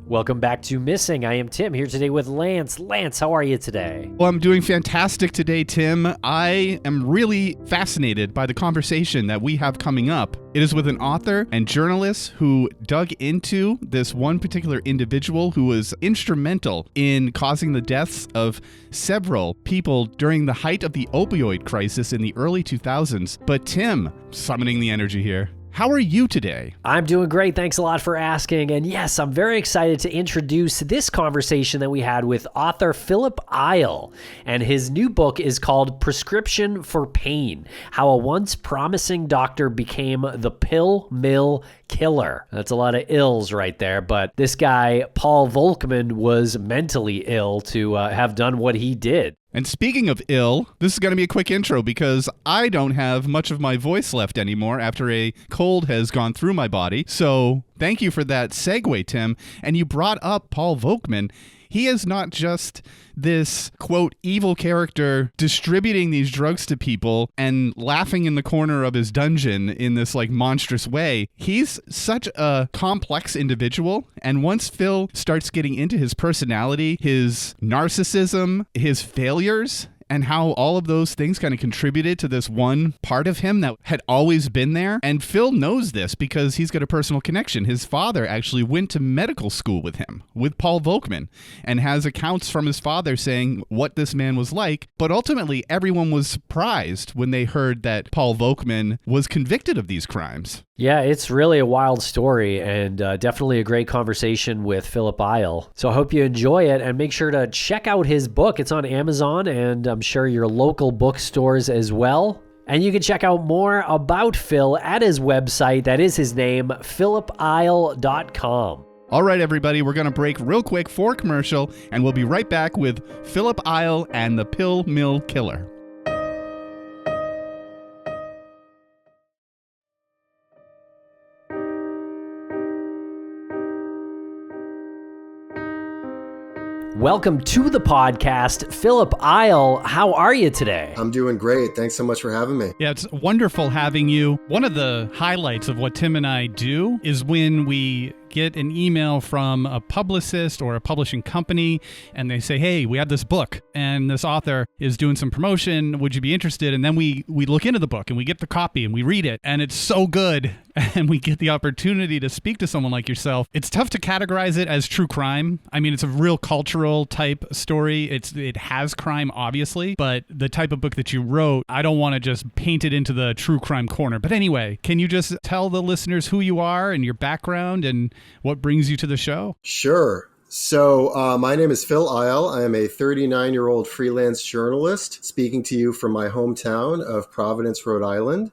Welcome back to Missing. I am Tim here today with Lance. Lance, how are you today? Well, I'm doing fantastic today, Tim. I am really fascinated by the conversation that we have coming up. It is with an author and journalist who dug into this one particular individual who was instrumental in causing the deaths of several people during the height of the opioid crisis in the early 2000s. But Tim, summoning the energy here. How are you today? I'm doing great. Thanks a lot for asking. And yes, I'm very excited to introduce this conversation that we had with author Philip Isle. And his new book is called Prescription for Pain: How a Once Promising Doctor Became the Pill Mill Killer. That's a lot of ills right there. But this guy, Paul Volkman, was mentally ill to have done what he did. And speaking of ill, this is going to be a quick intro because I don't have much of my voice left anymore after a cold has gone through my body. So thank you for that segue, Tim. And you brought up Paul Volkman. He is not just this, quote, evil character distributing these drugs to people and laughing in the corner of his dungeon in this, like, monstrous way. He's such a complex individual. And once Phil starts getting into his personality, his narcissism, his failures, and how all of those things kind of contributed to this one part of him that had always been there. And Phil knows this because he's got a personal connection. His father actually went to medical school with him, with Paul Volkman, and has accounts from his father saying what this man was like. But ultimately, everyone was surprised when they heard that Paul Volkman was convicted of these crimes. Yeah, it's really a wild story and definitely a great conversation with Philip Isle. So I hope you enjoy it and make sure to check out his book. It's on Amazon and I'm sure your local bookstores as well. And you can check out more about Phil at his website. That is his name, philipisle.com. All right, everybody, we're going to break real quick for a commercial and we'll be right back with Philip Isle and the Pill Mill Killer. Welcome to the podcast, Philip Isle. How are you today? I'm doing great. Thanks so much for having me. Yeah, it's wonderful having you. One of the highlights of what Tim and I do is when we get an email from a publicist or a publishing company and they say, hey, we have this book and this author is doing some promotion. Would you be interested? And then we look into the book and we get the copy and we read it and it's so good and we get the opportunity to speak to someone like yourself. It's tough to categorize it as true crime. I mean, it's a real cultural type story. It has crime, obviously, but the type of book that you wrote, I don't want to just paint it into the true crime corner. But anyway, can you just tell the listeners who you are and your background and what brings you to the show? Sure. So my name is Phil Isle. I am a 39-year-old freelance journalist speaking to you from my hometown of Providence, Rhode Island.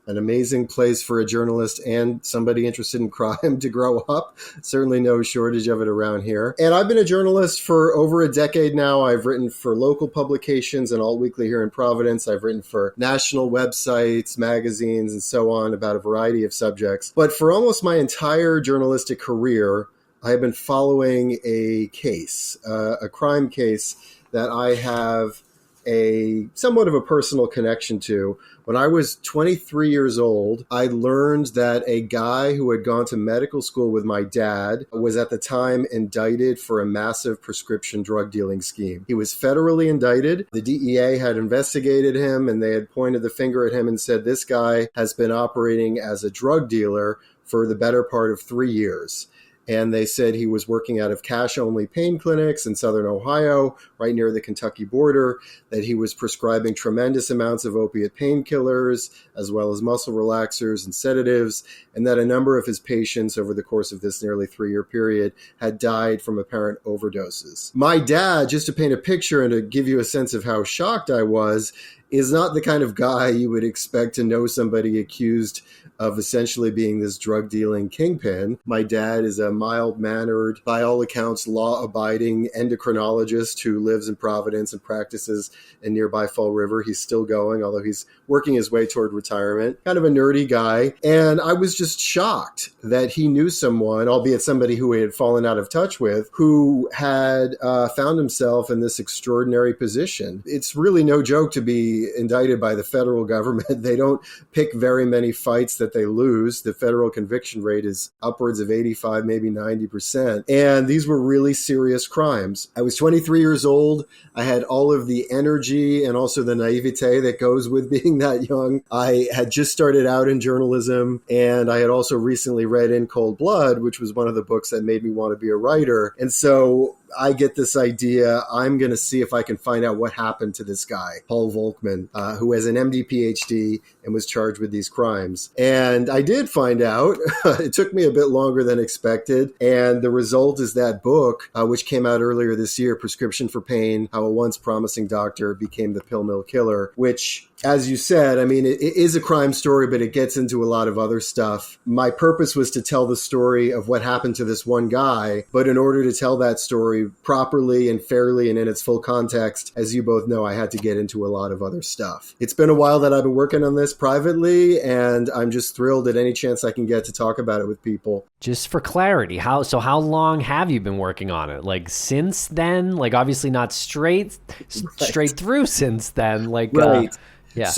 An amazing place for a journalist and somebody interested in crime to grow up. Certainly no shortage of it around here. And I've been a journalist for over a decade now. I've written for local publications and Alt Weekly here in Providence. I've written for national websites, magazines, and so on about a variety of subjects. But for almost my entire journalistic career, I have been following a case, a crime case that I have a somewhat of a personal connection to. When I was 23 years old, I learned that a guy who had gone to medical school with my dad was at the time indicted for a massive prescription drug dealing scheme. He was federally indicted. The DEA had investigated him and they had pointed the finger at him and said, this guy has been operating as a drug dealer for the better part of 3 years. And they said he was working out of cash-only pain clinics in southern Ohio, right near the Kentucky border, that he was prescribing tremendous amounts of opiate painkillers, as well as muscle relaxers and sedatives, and that a number of his patients over the course of this nearly 3-year period had died from apparent overdoses. My dad, just to paint a picture and to give you a sense of how shocked I was, is not the kind of guy you would expect to know somebody accused of essentially being this drug dealing kingpin. My dad is a mild-mannered, by all accounts, law-abiding endocrinologist who lives in Providence and practices in nearby Fall River. He's still going, although he's working his way toward retirement. Kind of a nerdy guy. And I was just shocked that he knew someone, albeit somebody who he had fallen out of touch with, who had found himself in this extraordinary position. It's really no joke to be be indicted by the federal government. They don't pick very many fights that they lose. The federal conviction rate is upwards of 85, maybe 90%. And these were really serious crimes. I was 23 years old. I had all of the energy and also the naivete that goes with being that young. I had just started out in journalism, and I had also recently read In Cold Blood, which was one of the books that made me want to be a writer. And so I get this idea, I'm going to see if I can find out what happened to this guy, Paul Volkman, who has an MD PhD and was charged with these crimes. And I did find out. It took me a bit longer than expected. And the result is that book, which came out earlier this year, Prescription for Pain, How a Once Promising Doctor Became the Pill Mill Killer, which, as you said, I mean, it is a crime story, but it gets into a lot of other stuff. My purpose was to tell the story of what happened to this one guy. But in order to tell that story properly and fairly and in its full context, as you both know, I had to get into a lot of other stuff. It's been a while that I've been working on this privately, and I'm just thrilled at any chance I can get to talk about it with people. Just for clarity, how long have you been working on it? Like since then? Like obviously not straight through since then. Like right. Yeah.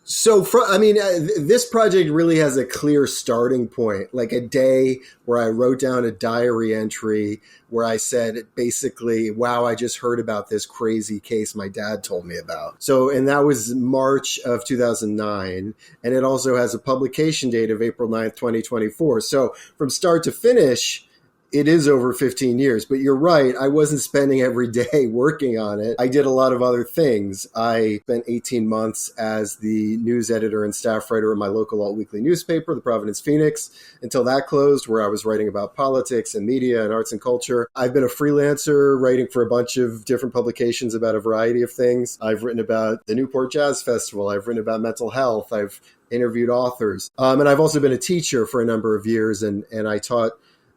This project really has a clear starting point, like a day where I wrote down a diary entry where I said basically, wow, I just heard about this crazy case my dad told me about. And that was March of 2009. And it also has a publication date of April 9th, 2024. So from start to finish, it is over 15 years, but you're right. I wasn't spending every day working on it. I did a lot of other things. I spent 18 months as the news editor and staff writer of my local alt-weekly newspaper, the Providence Phoenix, until that closed, where I was writing about politics and media and arts and culture. I've been a freelancer writing for a bunch of different publications about a variety of things. I've written about the Newport Jazz Festival. I've written about mental health. I've interviewed authors. And I've also been a teacher for a number of years, and I taught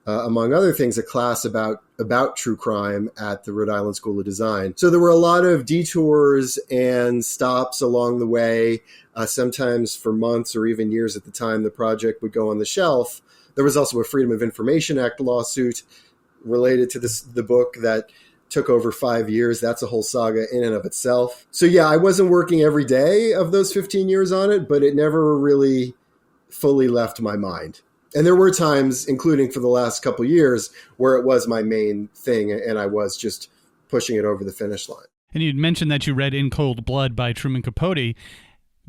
among other things, a class about true crime at the Rhode Island School of Design. So there were a lot of detours and stops along the way, sometimes for months or even years at the time the project would go on the shelf. There was also a Freedom of Information Act lawsuit related to the book that took over 5 years. That's a whole saga in and of itself. So yeah, I wasn't working every day of those 15 years on it, but it never really fully left my mind. And there were times, including for the last couple of years, where it was my main thing and I was just pushing it over the finish line. And you'd mentioned that you read In Cold Blood by Truman Capote.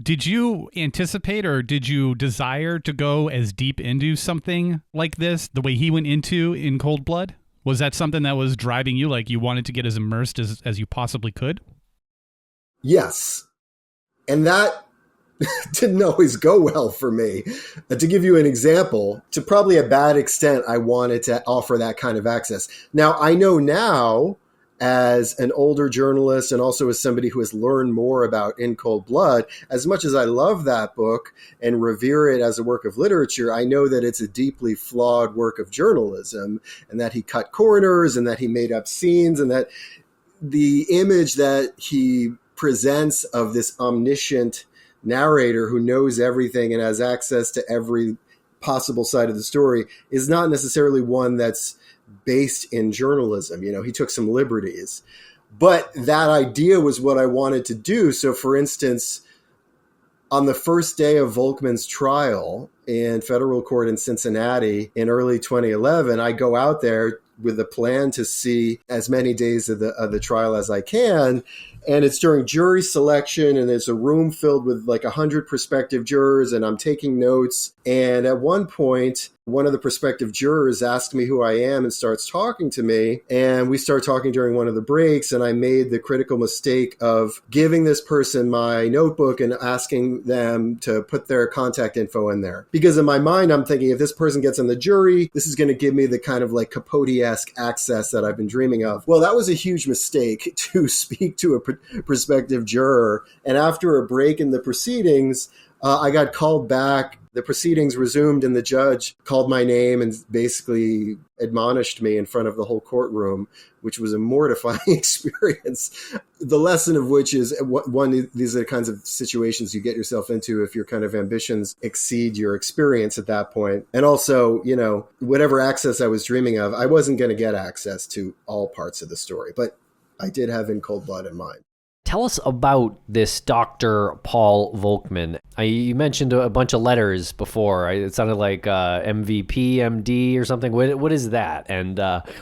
Did you anticipate or did you desire to go as deep into something like this, the way he went into In Cold Blood? Was that something that was driving you, like you wanted to get as immersed as you possibly could? Yes. And that didn't always go well for me. To give you an example, to probably a bad extent, I wanted to offer that kind of access. Now, I know now, as an older journalist and also as somebody who has learned more about In Cold Blood, as much as I love that book and revere it as a work of literature, I know that it's a deeply flawed work of journalism and that he cut corners and that he made up scenes and that the image that he presents of this omniscient narrator who knows everything and has access to every possible side of the story is not necessarily one that's based in journalism. You know, he took some liberties, but that idea was what I wanted to do. So for instance, on the first day of Volkman's trial in federal court in Cincinnati in early 2011, I go out there with a plan to see as many days of the trial as I can. And it's during jury selection, and there's a room filled with like 100 prospective jurors, and I'm taking notes. And at one point, one of the prospective jurors asked me who I am and starts talking to me. And we start talking during one of the breaks, and I made the critical mistake of giving this person my notebook and asking them to put their contact info in there. Because in my mind, I'm thinking if this person gets on the jury, this is going to give me the kind of like Capote-esque access that I've been dreaming of. Well, that was a huge mistake to speak to a prospective juror. And after a break in the proceedings, I got called back. The proceedings resumed and the judge called my name and basically admonished me in front of the whole courtroom, which was a mortifying experience. The lesson of which is, these are the kinds of situations you get yourself into if your kind of ambitions exceed your experience at that point. And also, you know, whatever access I was dreaming of, I wasn't going to get access to all parts of the story, but I did have In Cold Blood in mind. Tell us about this Dr. Paul Volkman. You mentioned a bunch of letters before. It sounded like MVP, MD or something. What is that? And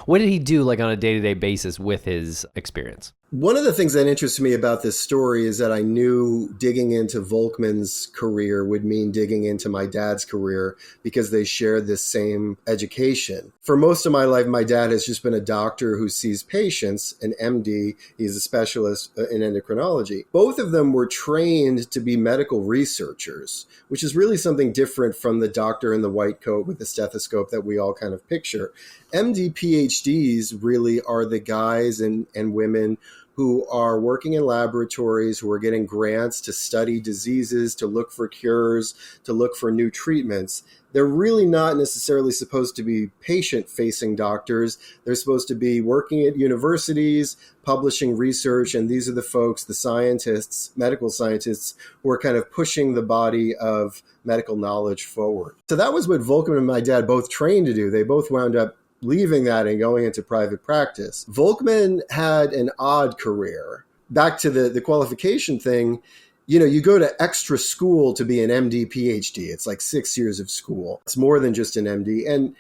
what did he do like on a day-to-day basis with his experience? One of the things that interests me about this story is that I knew digging into Volkman's career would mean digging into my dad's career because they shared this same education. For most of my life, my dad has just been a doctor who sees patients, an MD. He's a specialist in endocrinology. Both of them were trained to be medical researchers, which is really something different from the doctor in the white coat with the stethoscope that we all kind of picture. MD PhDs really are the guys and women who are working in laboratories, who are getting grants to study diseases, to look for cures, to look for new treatments. They're really not necessarily supposed to be patient-facing doctors. They're supposed to be working at universities, publishing research, and these are the folks, the scientists, medical scientists, who are kind of pushing the body of medical knowledge forward. So that was what Volkman and my dad both trained to do. They both wound up leaving that and going into private practice. Volkman had an odd career. Back to the qualification thing, you go to extra school to be an MD, PhD. It's like 6 years of school. It's more than just an MD. And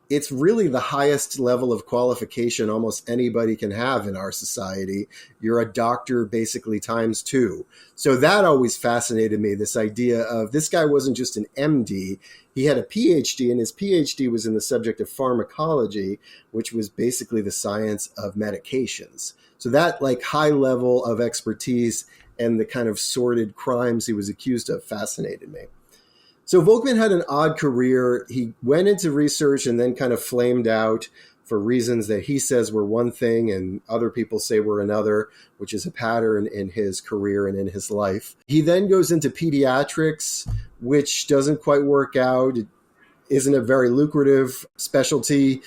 it's really the highest level of qualification almost anybody can have in our society. You're a doctor basically times 2. So that always fascinated me, this idea of this guy wasn't just an MD. He had a PhD, and his PhD was in the subject of pharmacology, which was basically the science of medications. So that like high level of expertise and the kind of sordid crimes he was accused of fascinated me. So Volkman had an odd career. He went into research and then kind of flamed out for reasons that he says were one thing and other people say were another, which is a pattern in his career and in his life. He then goes into pediatrics, which doesn't quite work out. It isn't a very lucrative specialty.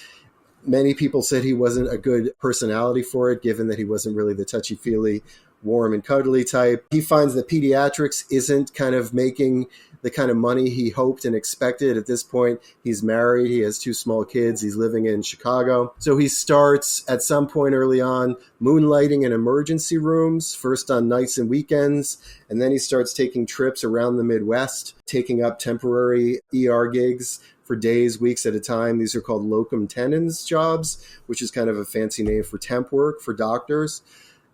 Many people said he wasn't a good personality for it, given that he wasn't really the touchy-feely, warm and cuddly type. He finds that pediatrics isn't kind of making the kind of money he hoped and expected. At this point, he's married. He has 2 small kids. He's living in Chicago. So he starts at some point early on moonlighting in emergency rooms, first on nights and weekends. And then he starts taking trips around the Midwest, taking up temporary ER gigs for days, weeks at a time. These are called locum tenens jobs, which is kind of a fancy name for temp work for doctors.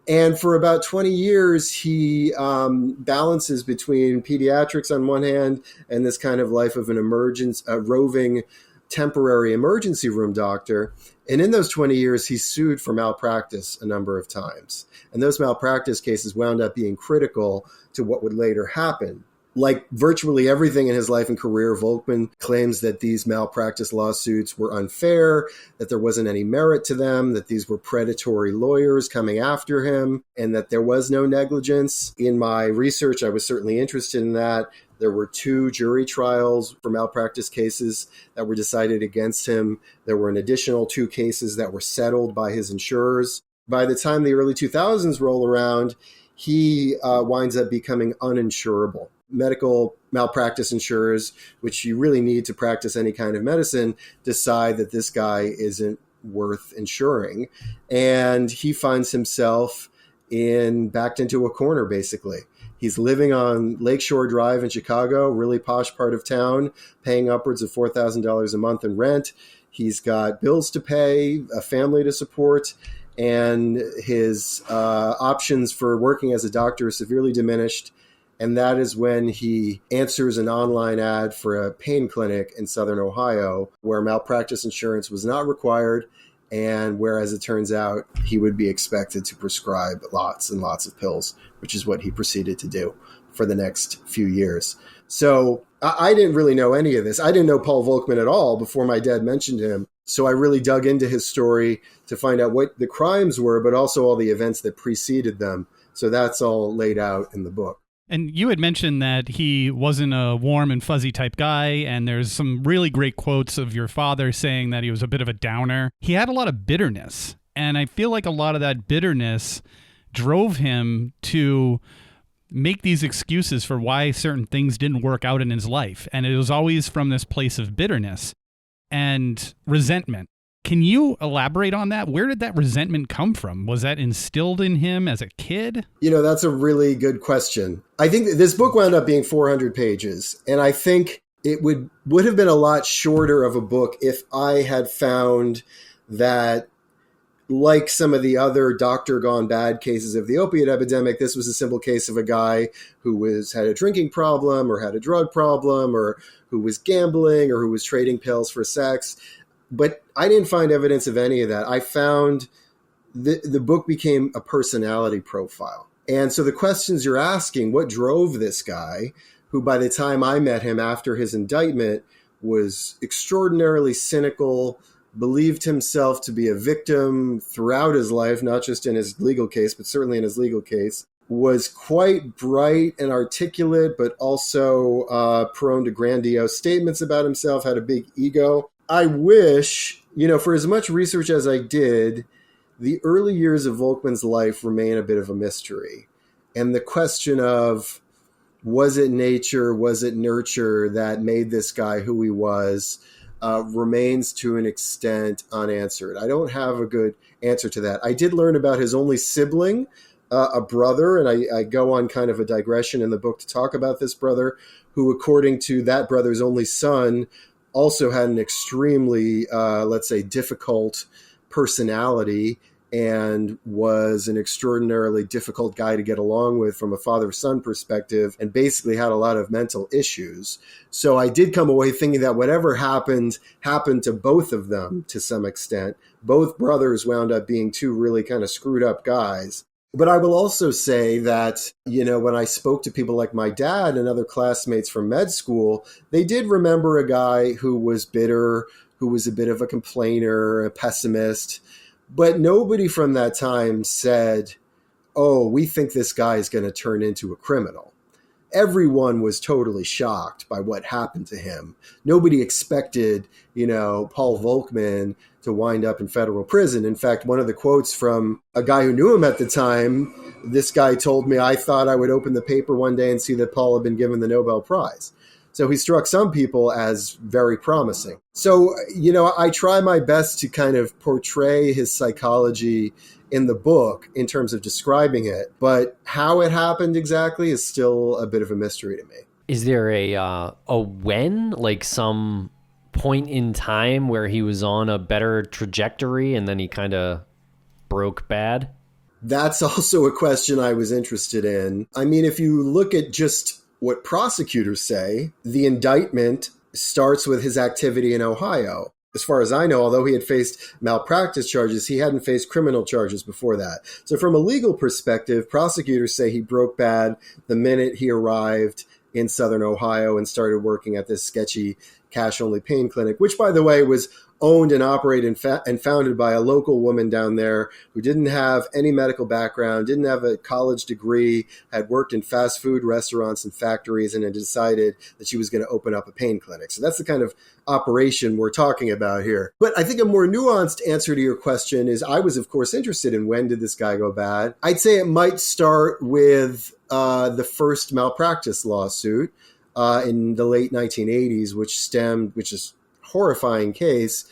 And for about 20 years, he balances between pediatrics on one hand and this kind of life of a roving temporary emergency room doctor. And in those 20 years, he's sued for malpractice a number of times. And those malpractice cases wound up being critical to what would later happen. Like virtually everything in his life and career, Volkman claims that these malpractice lawsuits were unfair, that there wasn't any merit to them, that these were predatory lawyers coming after him, and that there was no negligence. In my research, I was certainly interested in that. There were 2 jury trials for malpractice cases that were decided against him. There were an additional 2 cases that were settled by his insurers. By the time the early 2000s roll around, he winds up becoming uninsurable. Medical malpractice insurers, which you really need to practice any kind of medicine, decide that this guy isn't worth insuring. And he finds himself backed into a corner, basically. He's living on Lakeshore Drive in Chicago, really posh part of town, paying upwards of $4,000 a month in rent. He's got bills to pay, a family to support, and his options for working as a doctor are severely diminished. And that is when he answers an online ad for a pain clinic in Southern Ohio where malpractice insurance was not required. And where, as it turns out, he would be expected to prescribe lots and lots of pills, which is what he proceeded to do for the next few years. So I didn't really know any of this. I didn't know Paul Volkman at all before my dad mentioned him. So I really dug into his story to find out what the crimes were, but also all the events that preceded them. So that's all laid out in the book. And you had mentioned that he wasn't a warm and fuzzy type guy, and there's some really great quotes of your father saying that he was a bit of a downer. He had a lot of bitterness, and I feel like a lot of that bitterness drove him to make these excuses for why certain things didn't work out in his life, and it was always from this place of bitterness and resentment. Can you elaborate on that? Where did that resentment come from? Was that instilled in him as a kid? That's a really good question. I think that this book wound up being 400 pages, and I think it would have been a lot shorter of a book if I had found that, like some of the other doctor gone bad cases of the opiate epidemic, this was a simple case of a guy who had a drinking problem or had a drug problem or who was gambling or who was trading pills for sex. But I didn't find evidence of any of that. I found the book became a personality profile. And so the questions you're asking, what drove this guy, who by the time I met him after his indictment was extraordinarily cynical, believed himself to be a victim throughout his life, not just in his legal case, but certainly in his legal case, was quite bright and articulate, but also prone to grandiose statements about himself, had a big ego. I wish, for as much research as I did, the early years of Volkman's life remain a bit of a mystery. And the question of, was it nature, was it nurture that made this guy who he was, remains to an extent unanswered. I don't have a good answer to that. I did learn about his only sibling, a brother, and I go on kind of a digression in the book to talk about this brother, who, according to that brother's only son, also had an extremely, let's say, difficult personality and was an extraordinarily difficult guy to get along with from a father-son perspective, and basically had a lot of mental issues. So I did come away thinking that whatever happened to both of them to some extent. Both brothers wound up being two really kind of screwed up guys. But I will also say that, when I spoke to people like my dad and other classmates from med school, they did remember a guy who was bitter, who was a bit of a complainer, a pessimist. But nobody from that time said, oh, we think this guy is going to turn into a criminal. Everyone was totally shocked by what happened to him. Nobody expected, Paul Volkman to wind up in federal prison. In fact, one of the quotes from a guy who knew him at the time, this guy told me, I thought I would open the paper one day and see that Paul had been given the Nobel Prize. So he struck some people as very promising. So, I try my best to kind of portray his psychology in the book in terms of describing it. But how it happened exactly is still a bit of a mystery to me. Is there a when, like some point in time where he was on a better trajectory and then he kind of broke bad? That's also a question I was interested in. I mean, if you look at just what prosecutors say, the indictment starts with his activity in Ohio. As far as I know, although he had faced malpractice charges, he hadn't faced criminal charges before that. So from a legal perspective, prosecutors say he broke bad the minute he arrived in Southern Ohio and started working at this sketchy cash-only pain clinic, which, by the way, was owned and operated and founded by a local woman down there who didn't have any medical background, didn't have a college degree, had worked in fast food restaurants and factories, and had decided that she was going to open up a pain clinic. So that's the kind of operation we're talking about here. But I think a more nuanced answer to your question is, I was, of course, interested in when did this guy go bad. I'd say it might start with the first malpractice lawsuit in the late 1980s, which is horrifying case,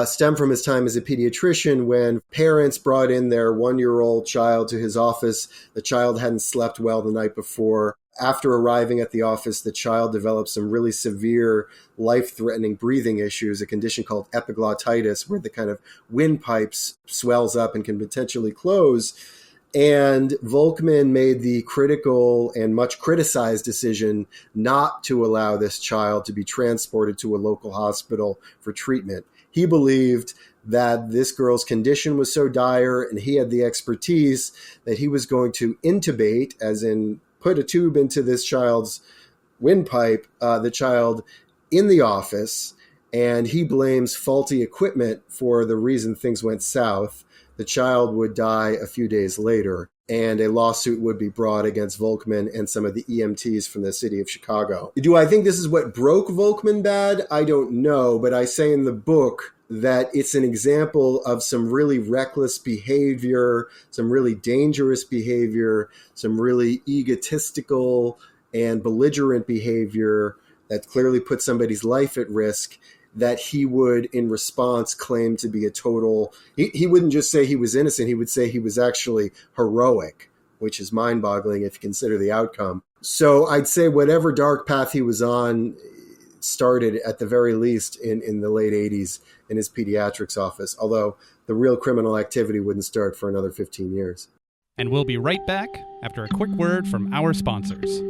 stemmed from his time as a pediatrician when parents brought in their 1-year-old child to his office. The child hadn't slept well the night before. After arriving at the office, the child developed some really severe, life-threatening breathing issues, a condition called epiglottitis, where the kind of windpipes swells up and can potentially close. And Volkman made the critical and much criticized decision not to allow this child to be transported to a local hospital for treatment. He believed that this girl's condition was so dire and he had the expertise that he was going to intubate, as in put a tube into this child's windpipe, the child in the office, and he blames faulty equipment for the reason things went south. The child would die a few days later, and a lawsuit would be brought against Volkman and some of the EMTs from the city of Chicago. Do I think this is what broke Volkman bad? I don't know, but I say in the book that it's an example of some really reckless behavior, some really dangerous behavior, some really egotistical and belligerent behavior that clearly put somebody's life at risk. that he would, in response, claim to be a total... He wouldn't just say he was innocent, he would say he was actually heroic, which is mind-boggling if you consider the outcome. So I'd say whatever dark path he was on started, at the very least, in the late 80s in his pediatrics office, although the real criminal activity wouldn't start for another 15 years. And we'll be right back after a quick word from our sponsors.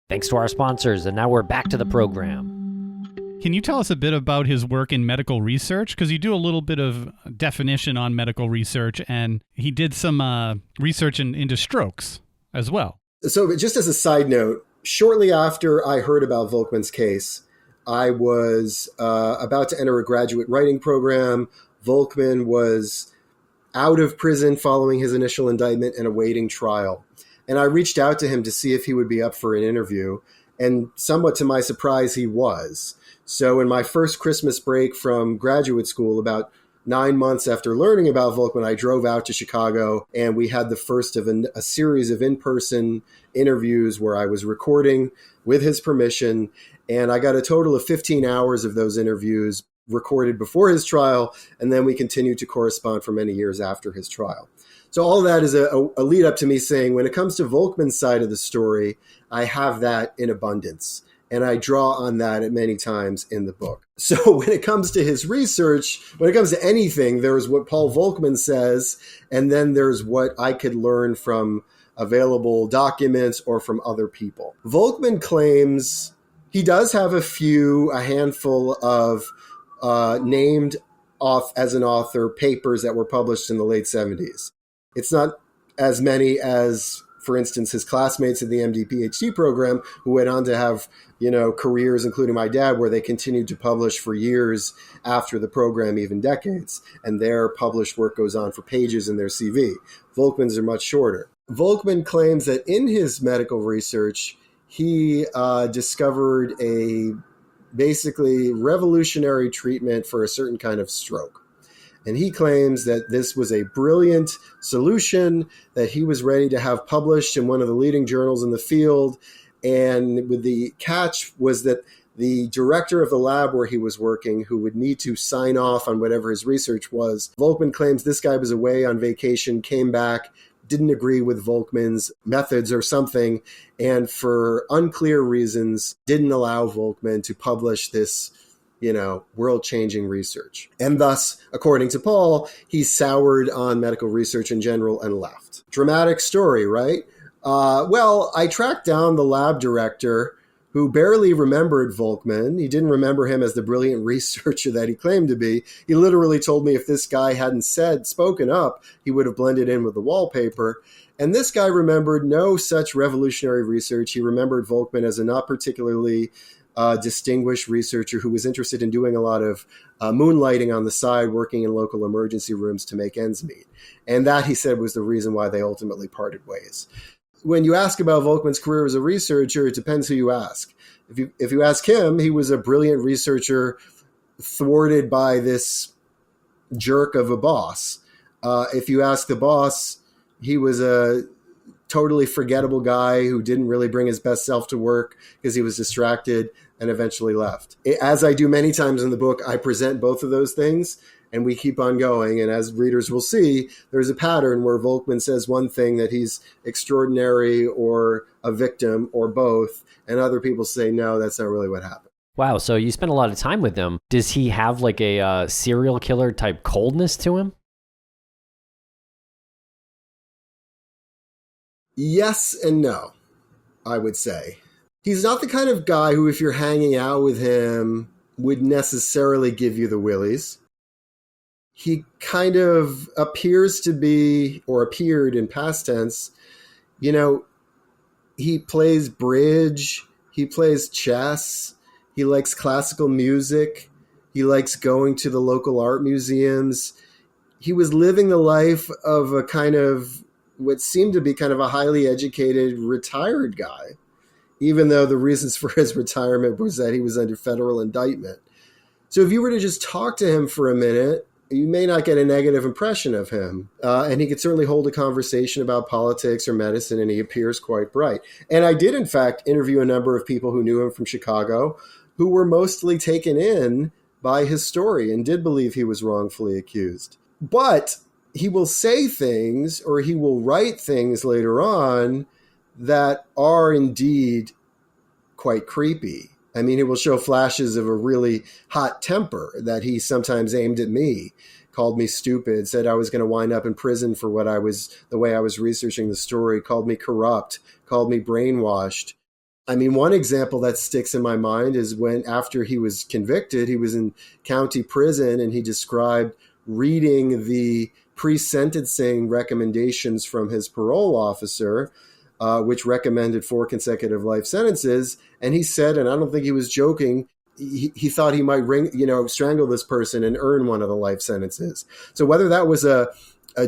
Thanks to our sponsors, and now we're back to the program. Can you tell us a bit about his work in medical research? Because you do a little bit of definition on medical research, and he did some research into strokes as well. So just as a side note, shortly after I heard about Volkman's case, I was about to enter a graduate writing program. Volkman was out of prison following his initial indictment and awaiting trial. And I reached out to him to see if he would be up for an interview. And somewhat to my surprise, he was. So in my first Christmas break from graduate school, about 9 months after learning about Volkman, I drove out to Chicago, and we had the first of a series of in-person interviews where I was recording with his permission. And I got a total of 15 hours of those interviews recorded before his trial, and then we continued to correspond for many years after his trial. So all of that is a lead up to me saying, when it comes to Volkman's side of the story, I have that in abundance. And I draw on that at many times in the book. So when it comes to his research, when it comes to anything, there's what Paul Volkman says, and then there's what I could learn from available documents or from other people. Volkman claims he does have a handful of named off as an author papers that were published in the late 70s. It's not as many as, for instance, his classmates in the MD PhD program who went on to have, careers, including my dad, where they continued to publish for years after the program, even decades, and their published work goes on for pages in their CV. Volkman's are much shorter. Volkman claims that in his medical research, he discovered a basically revolutionary treatment for a certain kind of stroke. And he claims that this was a brilliant solution that he was ready to have published in one of the leading journals in the field. And with the catch was that the director of the lab where he was working, who would need to sign off on whatever his research was, Volkman claims this guy was away on vacation, came back, didn't agree with Volkman's methods or something, and for unclear reasons didn't allow Volkman to publish this world-changing research. And thus, according to Paul, he soured on medical research in general and left. Dramatic story, right? Well, I tracked down the lab director who barely remembered Volkman. He didn't remember him as the brilliant researcher that he claimed to be. He literally told me if this guy hadn't spoken up, he would have blended in with the wallpaper. And this guy remembered no such revolutionary research. He remembered Volkman as a not particularly distinguished researcher who was interested in doing a lot of moonlighting on the side, working in local emergency rooms to make ends meet. And that, he said, was the reason why they ultimately parted ways. When you ask about Volkman's career as a researcher, it depends who you ask. If you ask him, he was a brilliant researcher thwarted by this jerk of a boss. If you ask the boss, he was a totally forgettable guy who didn't really bring his best self to work because he was distracted and eventually left. As I do many times in the book, I present both of those things and we keep on going. And as readers will see, there's a pattern where Volkman says one thing, that he's extraordinary or a victim or both, and other people say, no, that's not really what happened. Wow, so you spent a lot of time with him. Does he have like a serial killer type coldness to him? Yes and no, I would say. He's not the kind of guy who, if you're hanging out with him, would necessarily give you the willies. He kind of appears to be, or appeared in past tense, he plays bridge, he plays chess, he likes classical music, he likes going to the local art museums. He was living the life of a kind of what seemed to be kind of a highly educated retired guy, even though the reasons for his retirement was that he was under federal indictment. So if you were to just talk to him for a minute, you may not get a negative impression of him. And he could certainly hold a conversation about politics or medicine, and he appears quite bright. And I did, in fact, interview a number of people who knew him from Chicago. who were mostly taken in by his story and did believe he was wrongfully accused. But he will say things, or he will write things later on that are indeed quite creepy. I mean, it will show flashes of a really hot temper that he sometimes aimed at me, called me stupid, said I was going to wind up in prison for the way I was researching the story, called me corrupt, called me brainwashed. I mean, one example that sticks in my mind is when, after he was convicted, he was in county prison and he described reading the pre-sentencing recommendations from his parole officer, which recommended 4 consecutive life sentences. And he said, and I don't think he was joking, he thought he might strangle this person and earn one of the life sentences. So whether that was a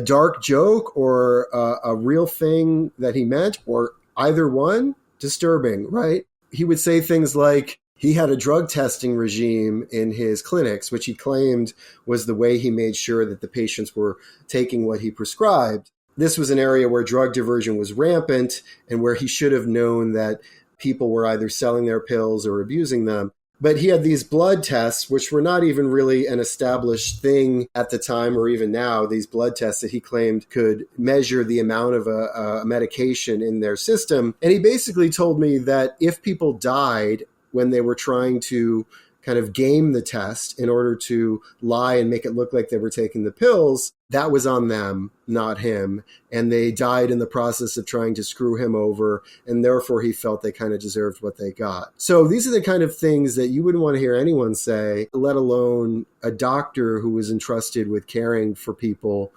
dark joke or a real thing that he meant, or either one, disturbing, right? He would say things like he had a drug testing regime in his clinics, which he claimed was the way he made sure that the patients were taking what he prescribed. This was an area where drug diversion was rampant and where he should have known that people were either selling their pills or abusing them. But he had these blood tests, which were not even really an established thing at the time or even now, these blood tests that he claimed could measure the amount of a medication in their system. And he basically told me that if people died when they were trying to kind of game the test in order to lie and make it look like they were taking the pills, that was on them, not him. And they died in the process of trying to screw him over. And therefore, he felt they kind of deserved what they got. So these are the kind of things that you wouldn't want to hear anyone say, let alone a doctor who was entrusted with caring for people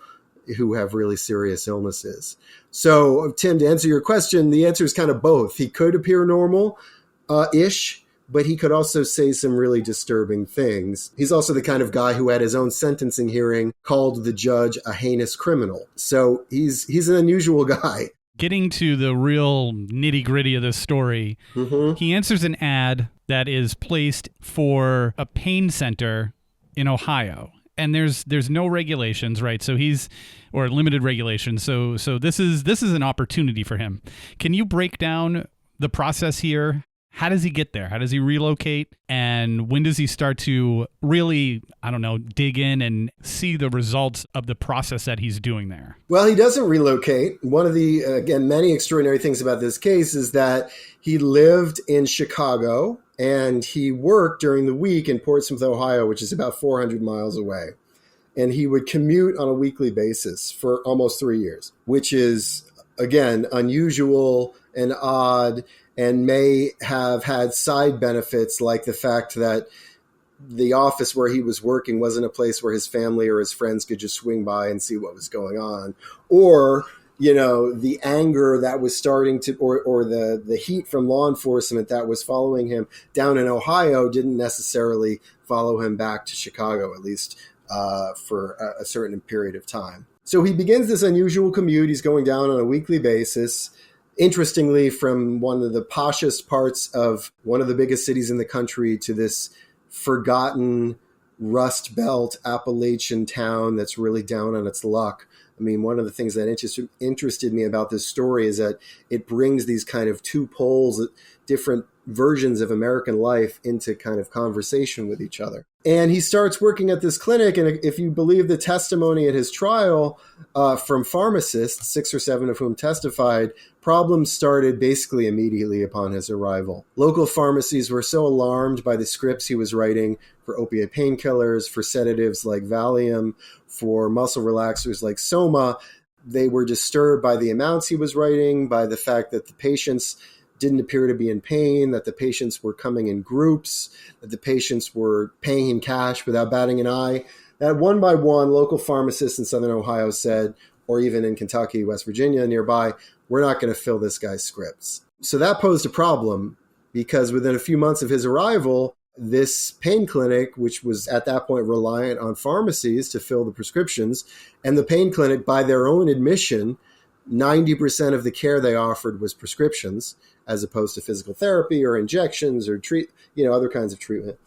who have really serious illnesses. So, Tim, to answer your question, the answer is kind of both. He could appear normal-ish, but he could also say some really disturbing things. He's also the kind of guy who at his own sentencing hearing called the judge a heinous criminal. So he's an unusual guy. Getting to the real nitty-gritty of this story, He answers an ad that is placed for a pain center in Ohio. And there's no regulations, right? So or limited regulations. So this is an opportunity for him. Can you break down the process here? How does he get there? How does he relocate? And when does he start to really, dig in and see the results of the process that he's doing there? Well, he doesn't relocate. One of the, again, many extraordinary things about this case is that he lived in Chicago and he worked during the week in Portsmouth, Ohio, which is about 400 miles away. And he would commute on a weekly basis for almost 3 years, which is, again, unusual and odd, and may have had side benefits like the fact that the office where he was working wasn't a place where his family or his friends could just swing by and see what was going on. Or, the anger that was starting to, or the heat from law enforcement that was following him down in Ohio didn't necessarily follow him back to Chicago, at least for a certain period of time. So he begins this unusual commute. He's going down on a weekly basis. Interestingly, from one of the poshest parts of one of the biggest cities in the country to this forgotten Rust Belt Appalachian town that's really down on its luck. I mean, one of the things that interested me about this story is that it brings these kind of two poles, different versions of American life into kind of conversation with each other. And he starts working at this clinic. And if you believe the testimony at his trial from pharmacists, 6 or 7 of whom testified, problems started basically immediately upon his arrival. Local pharmacies were so alarmed by the scripts he was writing for opiate painkillers, for sedatives like Valium, for muscle relaxers like Soma. They were disturbed by the amounts he was writing, by the fact that the patients didn't appear to be in pain, that the patients were coming in groups, that the patients were paying in cash without batting an eye. That one by one, local pharmacists in Southern Ohio said, or even in Kentucky, West Virginia, nearby, we're not going to fill this guy's scripts. So that posed a problem because within a few months of his arrival, this pain clinic, which was at that point reliant on pharmacies to fill the prescriptions, and the pain clinic, by their own admission, 90% of the care they offered was prescriptions, as opposed to physical therapy or injections or other kinds of treatment.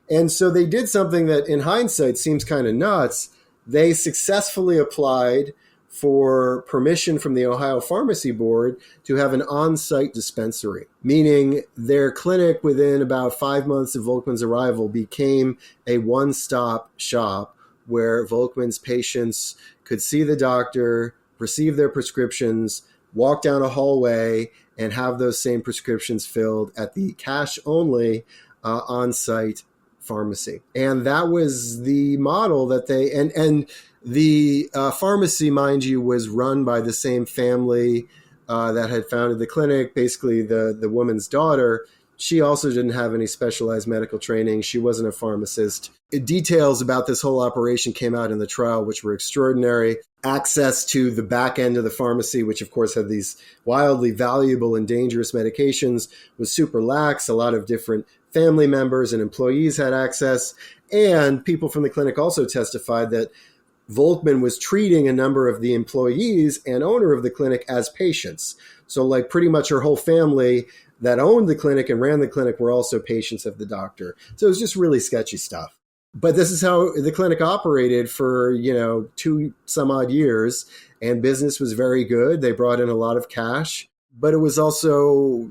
And so they did something that in hindsight seems kind of nuts. They successfully applied for permission from the Ohio Pharmacy Board to have an on-site dispensary, meaning their clinic within about 5 months of Volkman's arrival became a one-stop shop where Volkman's patients could see the doctor, receive their prescriptions, walk down a hallway, and have those same prescriptions filled at the cash-only on-site pharmacy. And that was the model that they, and the pharmacy, mind you, was run by the same family that had founded the clinic, basically the woman's daughter. She also didn't have any specialized medical training. She wasn't a pharmacist. Details about this whole operation came out in the trial, which were extraordinary. Access to the back end of the pharmacy, which of course had these wildly valuable and dangerous medications, was super lax. A lot of different family members and employees had access. And people from the clinic also testified that Volkman was treating a number of the employees and owner of the clinic as patients. So like pretty much her whole family that owned the clinic and ran the clinic were also patients of the doctor. So it was just really sketchy stuff. But this is how the clinic operated for, 2 some odd years, and business was very good. They brought in a lot of cash, but it was also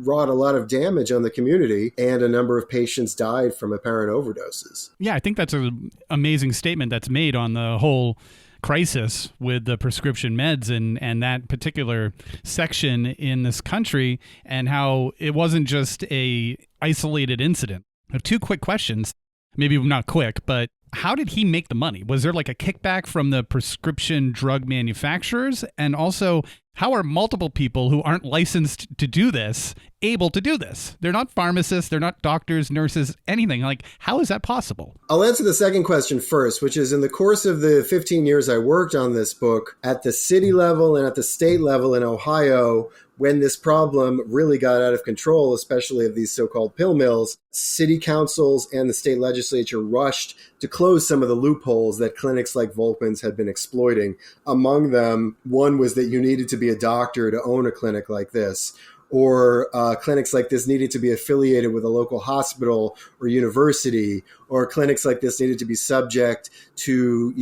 wrought a lot of damage on the community, and a number of patients died from apparent overdoses. Yeah, I think that's an amazing statement that's made on the whole crisis with the prescription meds and that particular section in this country, and how it wasn't just a isolated incident. I have 2 quick questions. Maybe not quick, but how did he make the money? Was there like a kickback from the prescription drug manufacturers? And also, how are multiple people who aren't licensed to do this able to do this? They're not pharmacists, they're not doctors, nurses, anything. Like, how is that possible? I'll answer the second question first, which is in the course of the 15 years I worked on this book, at the city level and at the state level in Ohio, when this problem really got out of control, especially of these so-called pill mills, city councils and the state legislature rushed to close some of the loopholes that clinics like Volkman's had been exploiting. Among them, one was that you needed to be a doctor to own a clinic like this, or clinics like this needed to be affiliated with a local hospital or university, or clinics like this needed to be subject to,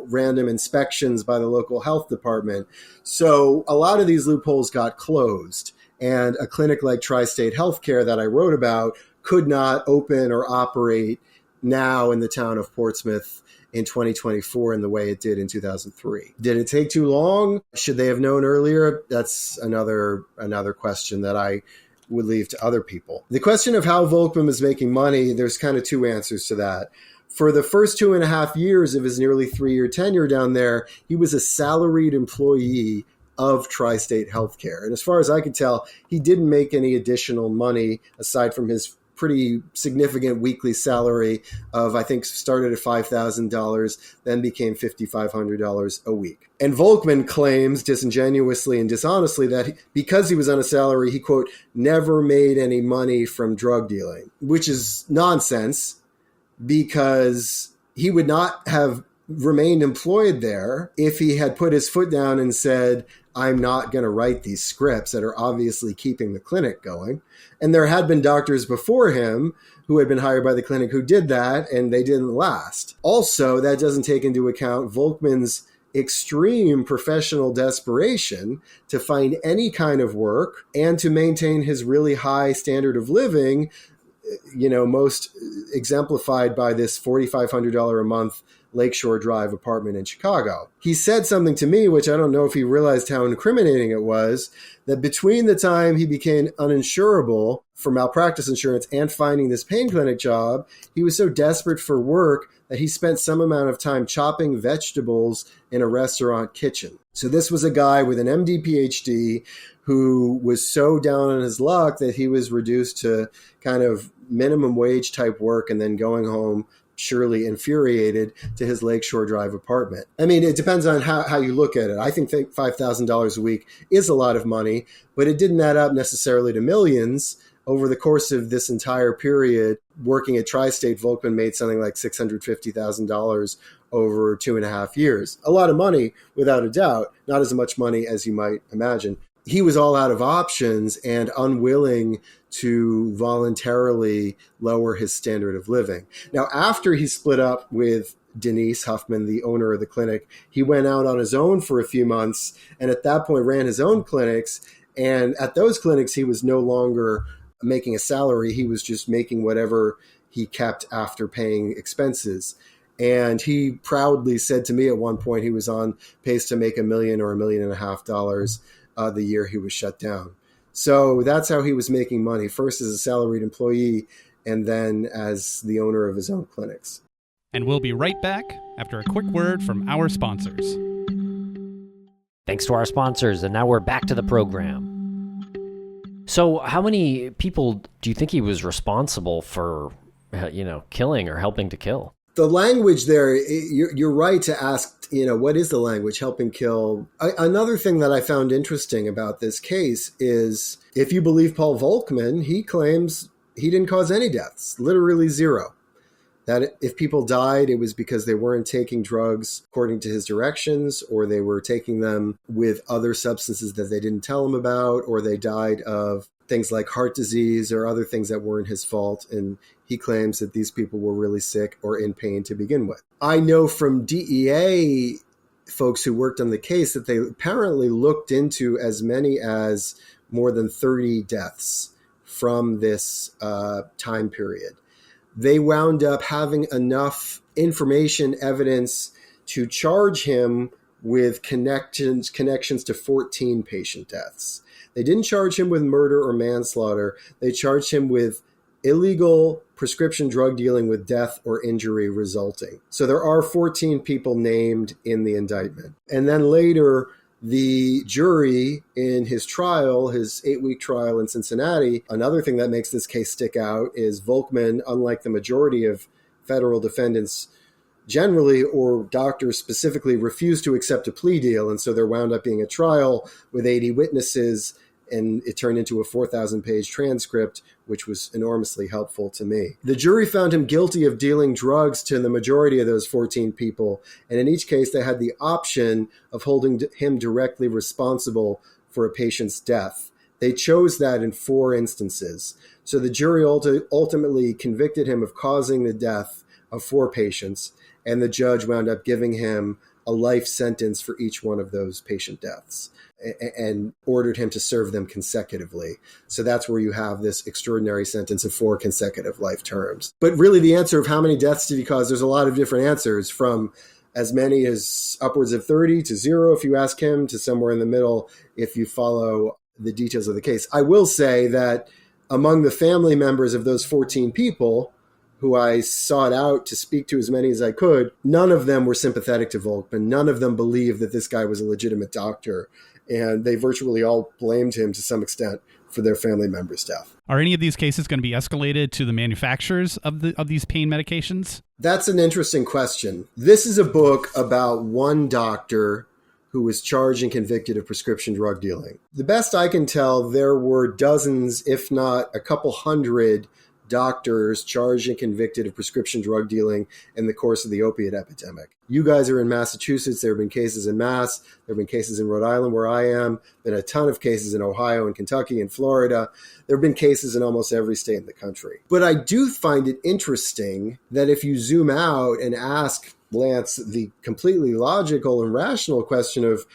random inspections by the local health department. So a lot of these loopholes got closed, and a clinic like Tri-State Healthcare that I wrote about could not open or operate now in the town of Portsmouth in 2024 in the way it did in 2003. Did it take too long? Should they have known earlier? That's another question that I would leave to other people. The question of how Volkman was making money, there's kind of 2 answers to that. For the first 2.5 years of his nearly 3-year tenure down there, he was a salaried employee of Tri-State Healthcare. And as far as I could tell, he didn't make any additional money aside from his pretty significant weekly salary of, I think, started at $5,000, then became $5,500 a week. And Volkman claims disingenuously and dishonestly that because he was on a salary, he, quote, never made any money from drug dealing, which is nonsense, because he would not have remained employed there if he had put his foot down and said, I'm not going to write these scripts that are obviously keeping the clinic going. And there had been doctors before him who had been hired by the clinic who did that, and they didn't last. Also, that doesn't take into account Volkman's extreme professional desperation to find any kind of work and to maintain his really high standard of living, most exemplified by this $4,500 a month Lakeshore Drive apartment in Chicago. He said something to me, which I don't know if he realized how incriminating it was, that between the time he became uninsurable for malpractice insurance and finding this pain clinic job, he was so desperate for work that he spent some amount of time chopping vegetables in a restaurant kitchen. So this was a guy with an MD PhD who was so down on his luck that he was reduced to kind of minimum wage type work and then going home surely infuriated to his Lakeshore Drive apartment. I mean, it depends on how you look at it. I think $5,000 a week is a lot of money, but it didn't add up necessarily to millions. Over the course of this entire period, working at Tri-State, Volkman made something like $650,000 over 2.5 years. A lot of money, without a doubt, not as much money as you might imagine. He was all out of options and unwilling to voluntarily lower his standard of living. Now, after he split up with Denise Huffman, the owner of the clinic. He went out on his own for a few months, and at that point ran his own clinics. And at those clinics, he was no longer making a salary. He was just making whatever he kept after paying expenses. And he proudly said to me at one point he was on pace to make $1 million or $1.5 million the year he was shut down. So that's how he was making money, first as a salaried employee and then as the owner of his own clinics. And we'll be right back after a quick word from our sponsors. Thanks to our sponsors, and now we're back to the program. So how many people do you think he was responsible for, killing or helping to kill? The language there, you're right to ask, what is the language, helping kill? Another thing that I found interesting about this case is, if you believe Paul Volkman, he claims he didn't cause any deaths, literally zero. That if people died, it was because they weren't taking drugs according to his directions, or they were taking them with other substances that they didn't tell him about, or they died of things like heart disease or other things that weren't his fault. And he claims that these people were really sick or in pain to begin with. I know from DEA folks who worked on the case that they apparently looked into as many as more than 30 deaths from this time period. They wound up having enough information, evidence to charge him with connections to 14 patient deaths. They didn't charge him with murder or manslaughter. They charged him with illegal prescription drug dealing with death or injury resulting. So there are 14 people named in the indictment. And then later, the jury in his trial, his 8-week trial in Cincinnati, another thing that makes this case stick out is Volkman, unlike the majority of federal defendants generally, or doctors specifically, refused to accept a plea deal. And so there wound up being a trial with 80 witnesses, and it turned into a 4,000-page transcript, which was enormously helpful to me. The jury found him guilty of dealing drugs to the majority of those 14 people, and in each case, they had the option of holding him directly responsible for a patient's death. They chose that in 4 instances. So the jury ultimately convicted him of causing the death of 4 patients, and the judge wound up giving him a life sentence for each one of those patient deaths, and ordered him to serve them consecutively. So that's where you have this extraordinary sentence of 4 consecutive life terms. But really the answer of how many deaths did he cause, there's a lot of different answers, from as many as upwards of 30 to 0 if you ask him, to somewhere in the middle if you follow the details of the case. I will say that among the family members of those 14 people, who I sought out to speak to as many as I could, none of them were sympathetic to Volkman. None of them believed that this guy was a legitimate doctor. And they virtually all blamed him to some extent for their family members' death. Are any of these cases going to be escalated to the manufacturers of these pain medications? That's an interesting question. This is a book about one doctor who was charged and convicted of prescription drug dealing. The best I can tell, there were dozens, if not a couple hundred, doctors charged and convicted of prescription drug dealing in the course of the opiate epidemic. You guys are in Massachusetts. There have been cases in Mass. There have been cases in Rhode Island, where I am. Been a ton of cases in Ohio and Kentucky and Florida. There have been cases in almost every state in the country. But I do find it interesting that if you zoom out and ask Lance the completely logical and rational question of,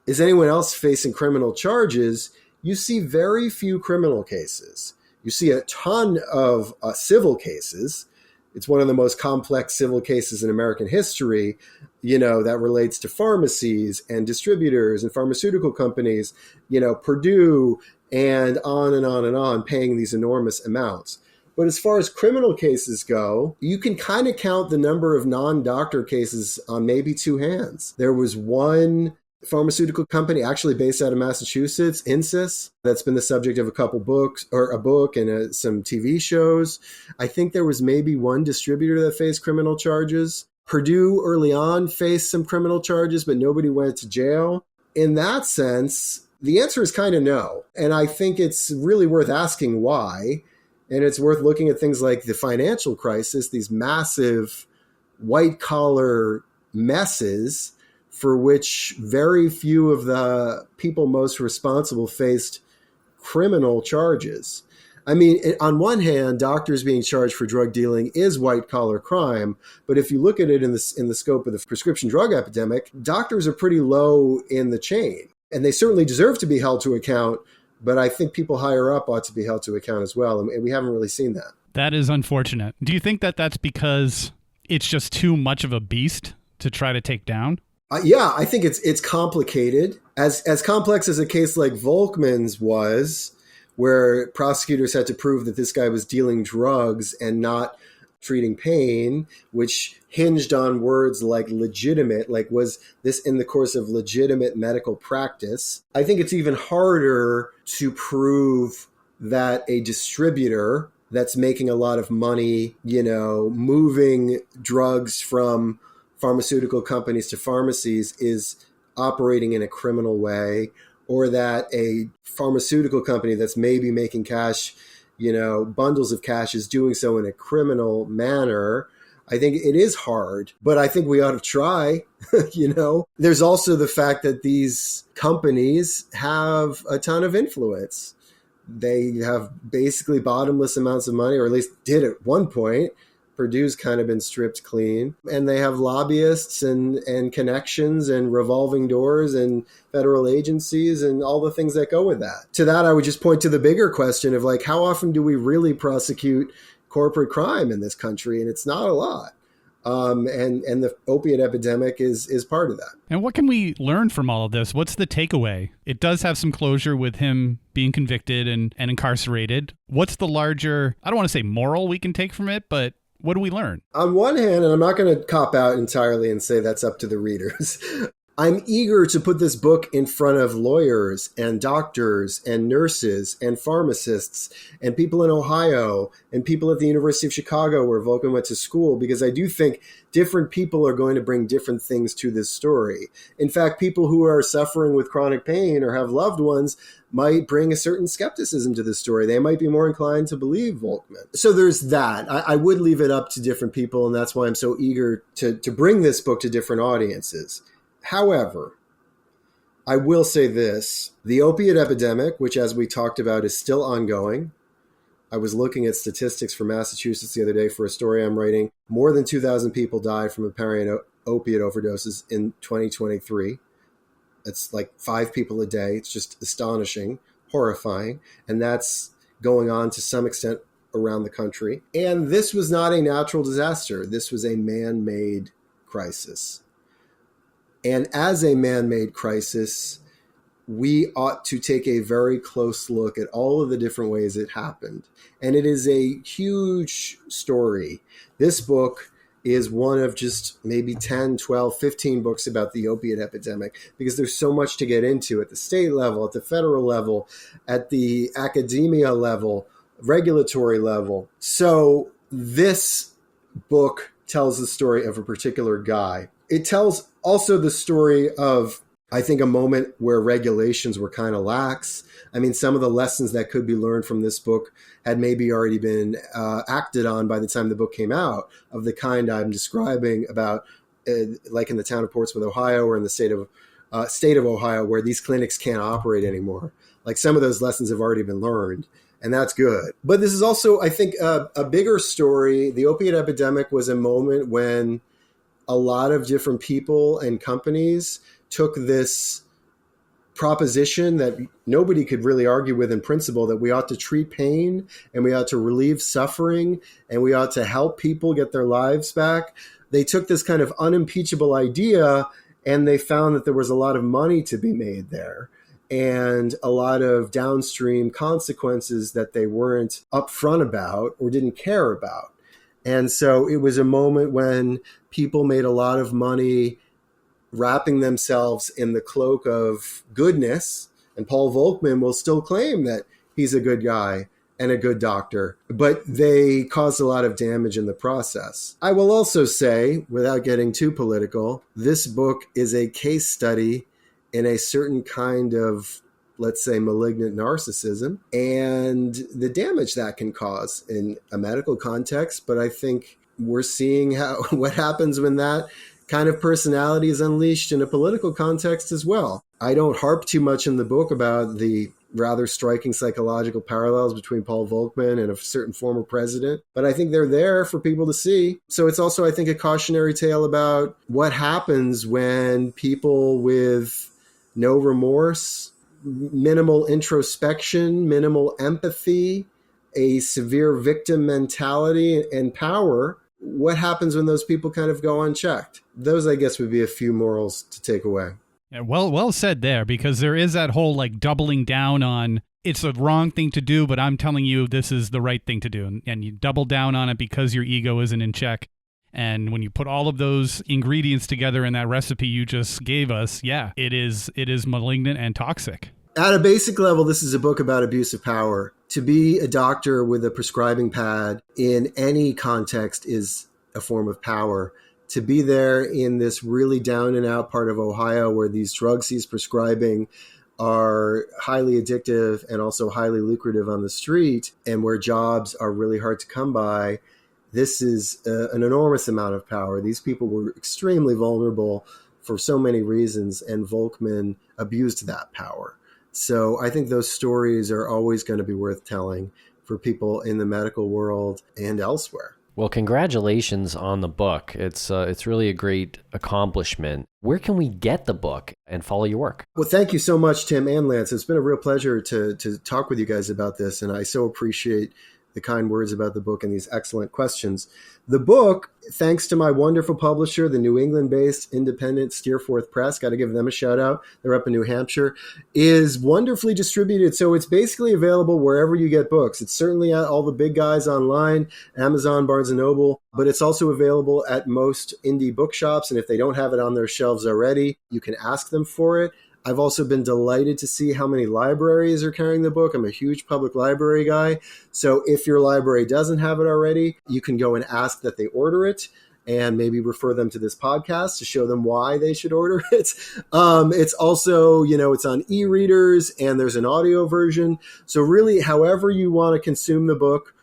is anyone else facing criminal charges? You see very few criminal cases. You see a ton of civil cases. It's one of the most complex civil cases in American history, that relates to pharmacies and distributors and pharmaceutical companies, Purdue, and on and on and on, paying these enormous amounts. But as far as criminal cases go, you can kind of count the number of non-doctor cases on maybe 2 hands. There was one pharmaceutical company actually based out of Massachusetts, Insys, that's been the subject of a couple books, or a book and some TV shows. I think there was maybe one distributor that faced criminal charges. Purdue early on faced some criminal charges, but nobody went to jail. In that sense, the answer is kind of no. And I think it's really worth asking why. And it's worth looking at things like the financial crisis, these massive white-collar messes for which very few of the people most responsible faced criminal charges. I mean, on one hand, doctors being charged for drug dealing is white collar crime. But if you look at it in the scope of the prescription drug epidemic, doctors are pretty low in the chain. And they certainly deserve to be held to account. But I think people higher up ought to be held to account as well. And we haven't really seen that. That is unfortunate. Do you think that that's because it's just too much of a beast to try to take down? Yeah, I think it's complicated. As complex as a case like Volkman's was, where prosecutors had to prove that this guy was dealing drugs and not treating pain, which hinged on words like legitimate, like was this in the course of legitimate medical practice. I think it's even harder to prove that a distributor that's making a lot of money, moving drugs from pharmaceutical companies to pharmacies is operating in a criminal way, or that a pharmaceutical company that's maybe making cash, bundles of cash is doing so in a criminal manner. I think it is hard, but I think we ought to try, There's also the fact that these companies have a ton of influence. They have basically bottomless amounts of money, or at least did at one point. Purdue's kind of been stripped clean. And they have lobbyists and connections and revolving doors and federal agencies and all the things that go with that. To that, I would just point to the bigger question of like, how often do we really prosecute corporate crime in this country? And it's not a lot. And the opiate epidemic is part of that. And what can we learn from all of this? What's the takeaway? It does have some closure with him being convicted and incarcerated. What's the larger, I don't want to say moral we can take from it, but what do we learn? On one hand, and I'm not going to cop out entirely and say that's up to the readers, I'm eager to put this book in front of lawyers and doctors and nurses and pharmacists and people in Ohio and people at the University of Chicago where Volkman went to school, because I do think different people are going to bring different things to this story. In fact, people who are suffering with chronic pain or have loved ones might bring a certain skepticism to this story. They might be more inclined to believe Volkman. So there's that. I would leave it up to different people, and that's why I'm so eager to bring this book to different audiences. However, I will say this. The opiate epidemic, which as we talked about is still ongoing. I was looking at statistics for Massachusetts the other day for a story I'm writing. More than 2,000 people died from apparent opiate overdoses in 2023. It's like 5 people a day. It's just astonishing, horrifying. And that's going on to some extent around the country. And this was not a natural disaster. This was a man-made crisis. And as a man-made crisis, we ought to take a very close look at all of the different ways it happened. And it is a huge story. This book is one of just maybe 10, 12, 15 books about the opiate epidemic, because there's so much to get into at the state level, at the federal level, at the academia level, regulatory level. So this book tells the story of a particular guy. It tells also the story of, I think, a moment where regulations were kind of lax. I mean, some of the lessons that could be learned from this book had maybe already been acted on by the time the book came out, of the kind I'm describing about, like in the town of Portsmouth, Ohio, or in the state of Ohio, where these clinics can't operate anymore. Like, some of those lessons have already been learned, and that's good. But this is also, I think, a bigger story. The opiate epidemic was a moment when a lot of different people and companies took this proposition that nobody could really argue with in principle, that we ought to treat pain and we ought to relieve suffering and we ought to help people get their lives back. They took this kind of unimpeachable idea and they found that there was a lot of money to be made there and a lot of downstream consequences that they weren't upfront about or didn't care about. And so it was a moment when people made a lot of money wrapping themselves in the cloak of goodness. And Paul Volkman will still claim that he's a good guy and a good doctor, but they caused a lot of damage in the process. I will also say, without getting too political, this book is a case study in a certain kind of, let's say, malignant narcissism and the damage that can cause in a medical context. But I think we're seeing what happens when that kind of personality is unleashed in a political context as well. I don't harp too much in the book about the rather striking psychological parallels between Paul Volkman and a certain former president, but I think they're there for people to see. So it's also, I think, a cautionary tale about what happens when people with no remorse, minimal introspection, minimal empathy, a severe victim mentality and power, what happens when those people kind of go unchecked? Those, I guess, would be a few morals to take away. Yeah, well said there, because there is that whole like doubling down on it's the wrong thing to do, but I'm telling you this is the right thing to do. And you double down on it because your ego isn't in check. And when you put all of those ingredients together in that recipe you just gave us, yeah, it is malignant and toxic. At a basic level, this is a book about abuse of power. To be a doctor with a prescribing pad in any context is a form of power. To be there in this really down and out part of Ohio where these drugs he's prescribing are highly addictive and also highly lucrative on the street, and where jobs are really hard to come by, this is an enormous amount of power. These people were extremely vulnerable for so many reasons, and Volkman abused that power. So I think those stories are always going to be worth telling for people in the medical world and elsewhere. Well, congratulations on the book. It's really a great accomplishment. Where can we get the book and follow your work? Well, thank you so much, Tim and Lance. It's been a real pleasure to talk with you guys about this, and I so appreciate the kind words about the book and these excellent questions. The book, thanks to my wonderful publisher, the New England-based independent Steerforth Press, got to give them a shout out, they're up in New Hampshire, is wonderfully distributed. So it's basically available wherever you get books. It's certainly at all the big guys online, Amazon, Barnes & Noble, but it's also available at most indie bookshops. And if they don't have it on their shelves already, you can ask them for it. I've also been delighted to see how many libraries are carrying the book. I'm a huge public library guy. So if your library doesn't have it already, you can go and ask that they order it and maybe refer them to this podcast to show them why they should order it. It's also, it's on e-readers and there's an audio version. So really, however you want to consume the book,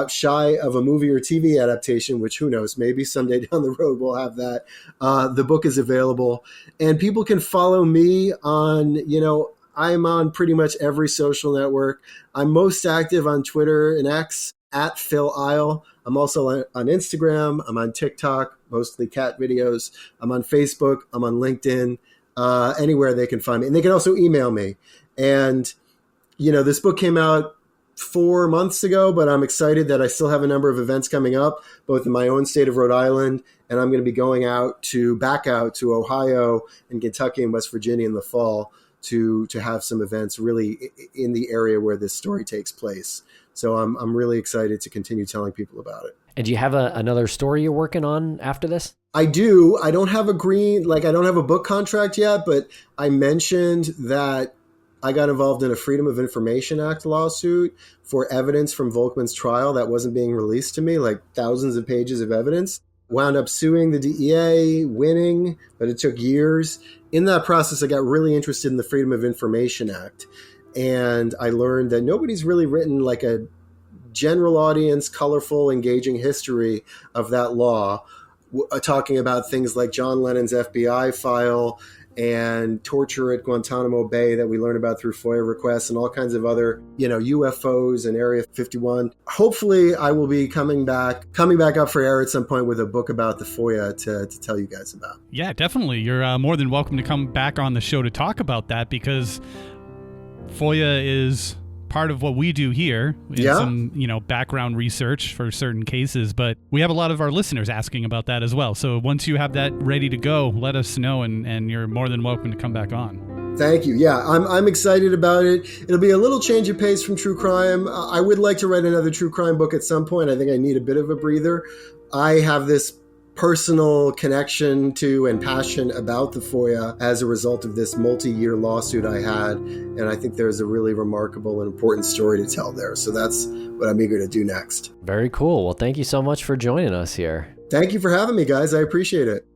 shy of a movie or TV adaptation, which who knows, maybe someday down the road we'll have that. The book is available and people can follow me on, I'm on pretty much every social network. I'm most active on Twitter and X at Phil Isle. I'm also on Instagram. I'm on TikTok, mostly cat videos. I'm on Facebook. I'm on LinkedIn, anywhere they can find me. And they can also email me. And, this book came out 4 months ago, but I'm excited that I still have a number of events coming up, both in my own state of Rhode Island, and I'm going to be going back out to Ohio and Kentucky and West Virginia in the fall to have some events really in the area where this story takes place. So I'm really excited to continue telling people about it. And do you have another story you're working on after this? I do. I don't have I don't have a book contract yet, but I mentioned that I got involved in a Freedom of Information Act lawsuit for evidence from Volkman's trial that wasn't being released to me, like thousands of pages of evidence. Wound up suing the DEA, winning, but it took years. In that process, I got really interested in the Freedom of Information Act. And I learned that nobody's really written like a general audience, colorful, engaging history of that law, talking about things like John Lennon's FBI file and torture at Guantanamo Bay that we learn about through FOIA requests and all kinds of other, UFOs and Area 51. Hopefully I will be coming back up for air at some point with a book about the FOIA to tell you guys about. Yeah, definitely. You're more than welcome to come back on the show to talk about that, because FOIA is part of what we do here in some, background research for certain cases, but we have a lot of our listeners asking about that as well. So once you have that ready to go, let us know and you're more than welcome to come back on. Thank you. Yeah, I'm excited about it. It'll be a little change of pace from true crime. I would like to write another true crime book at some point. I think I need a bit of a breather. I have this personal connection to and passion about the FOIA as a result of this multi-year lawsuit I had. And I think there's a really remarkable and important story to tell there. So that's what I'm eager to do next. Very cool. Well, thank you so much for joining us here. Thank you for having me, guys. I appreciate it.